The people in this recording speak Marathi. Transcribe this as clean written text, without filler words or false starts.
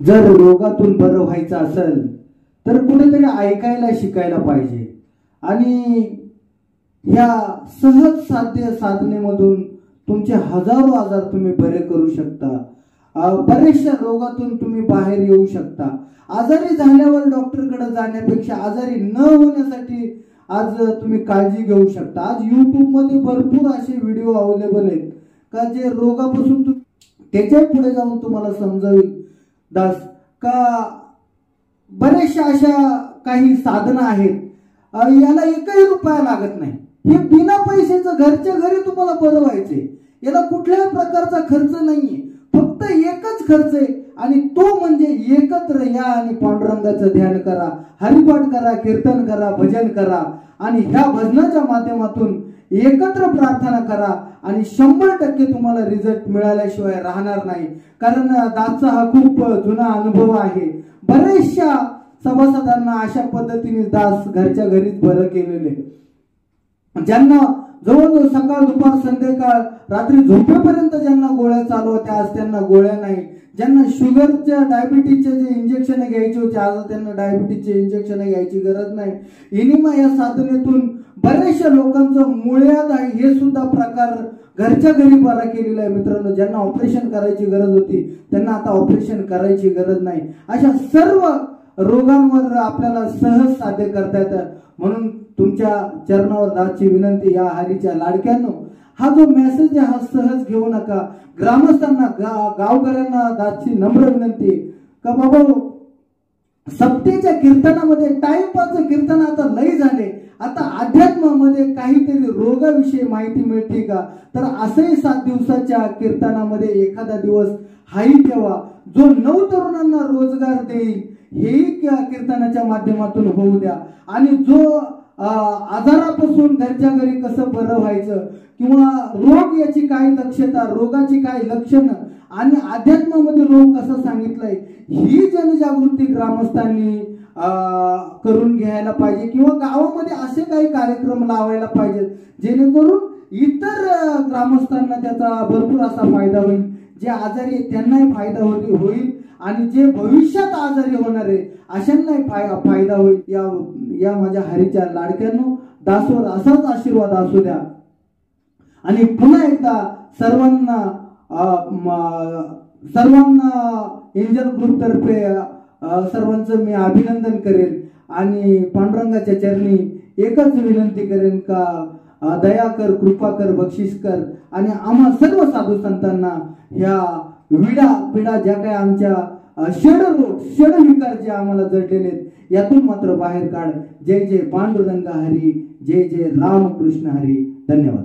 जर रोगातून बरं व्हायचं असेल तर कुठेतरी ऐकायला शिकायला पाहिजे आणि ह्या सहज साध्य साधनेमधून तुमचे हजारो आजार तुम्ही बरे करू शकता। बरेचशा रोगातून तुम्ही बाहेर येऊ शकता। आजारी झाल्यावर डॉक्टरकडे जाण्यापेक्षा आजारी न होण्यासाठी आज तुम्ही काळजी घेऊ शकता। आज YouTube मध्ये भरपूर असे व्हिडिओ अवेलेबल आहेत का जे रोगापासून त्याच्या पुढे जाऊन तुम्हाला समजावेल दास का बरेचशा अशा काही साधना आहेत याला एकही रुपया लागत नाही। हे बिना पैशाचं घरच्या घरी तुम्हाला बरं व्हायचे, याला कुठल्याही प्रकारचा खर्च नाहीये, फक्त एकच खर्च आहे आणि तो म्हणजे एकत्र या आणि पांडुरंगाचं ध्यान करा, हरिपाठ करा, कीर्तन करा, भजन करा आणि ह्या भजनाच्या माध्यमातून एकत्र प्रार्थना करा आणि 100% तुम्हाला रिझल्ट मिळाल्याशिवाय राहणार नाही। कारण दासचा हा खूप जुना अनुभव आहे। बरेचशा सभासदांना अशा पद्धतीने दास घरच्या घरीच बरं केलेले, ज्यांना जवळजवळ सकाळ दुपार संध्याकाळ रात्री झोपेपर्यंत ज्यांना गोळ्या चालू होत्या आज त्यांना गोळ्या नाही, ज्यांना शुगरच्या डायबिटीजचे जे इंजेक्शन घ्यायचे होते आज त्यांना डायबिटीजचे इंजेक्शन घ्यायची गरज नाही। इनिमा या साधनेतून बरेचशा लोकांचं मुळ्यात आहे हे सुद्धा प्रकार घरच्या घरी बरा केलेला आहे। मित्रांनो, ज्यांना ऑपरेशन करायची गरज होती त्यांना आता ऑपरेशन करायची गरज नाही। अशा सर्व रोगांवर आपल्याला सहज साध्य करता येतं। म्हणून तुमच्या चरणावर दासची विनंती, या हरीच्या लाडक्यांनो हा जो मेसेज आहे हा सहज घेऊ नका। ग्रामस्थांना गावकऱ्यांना दासची नम्र विनंती का बाबा सप्तेच्या कीर्तनामध्ये टाइमपासचं कीर्तन आता लई झाले, आता अध्यात्मामध्ये काहीतरी रोगाविषयी माहिती मिळते का? तर असंही 7 दिवसाच्या कीर्तनामध्ये एखादा दिवस हाही ठेवा जो 9 तरुणांना रोजगार देईल, हेही कीर्तनाच्या माध्यमातून होऊ द्या। आणि जो आजारापासून घरच्या घरी कसं बरं व्हायचं किंवा रोग याची काय दक्षता, रोगाची काय लक्षणं आणि अध्यात्मामध्ये रोग कसं सांगितलंय ही जनजागृती ग्रामस्थांनी करून घ्यायला पाहिजे किंवा गावामध्ये असे काही कार्यक्रम लावायला पाहिजेत जेणेकरून इतर ग्रामस्थांना त्याचा भरपूर असा फायदा होईल। जे आजारी त्यांनाही फायदा होईल आणि जे भविष्यात आजारी होणार आहे अशांनाही फायदा होईल। या माझ्या हरीच्या लाडक्यांनो दासवर असाच आशीर्वाद असू द्या आणि पुन्हा एकदा सर्वांना एंजल ग्रुप तर्फे सर्वांचं मी अभिनंदन करेन आणि पांडुरंगाच्या चरणी एकच विनंती करेन का दया कर, कृपा कर, बक्षीस कर आणि आम्हा सर्व साधू संतांना ह्या विडा पिडा ज्या काय आमच्या षड विकार जे आम्हाला जडलेले आहेत यातून मात्र बाहेर काढ। जय जय पांडुरंग हरी, जय जय रामकृष्ण हरी। धन्यवाद।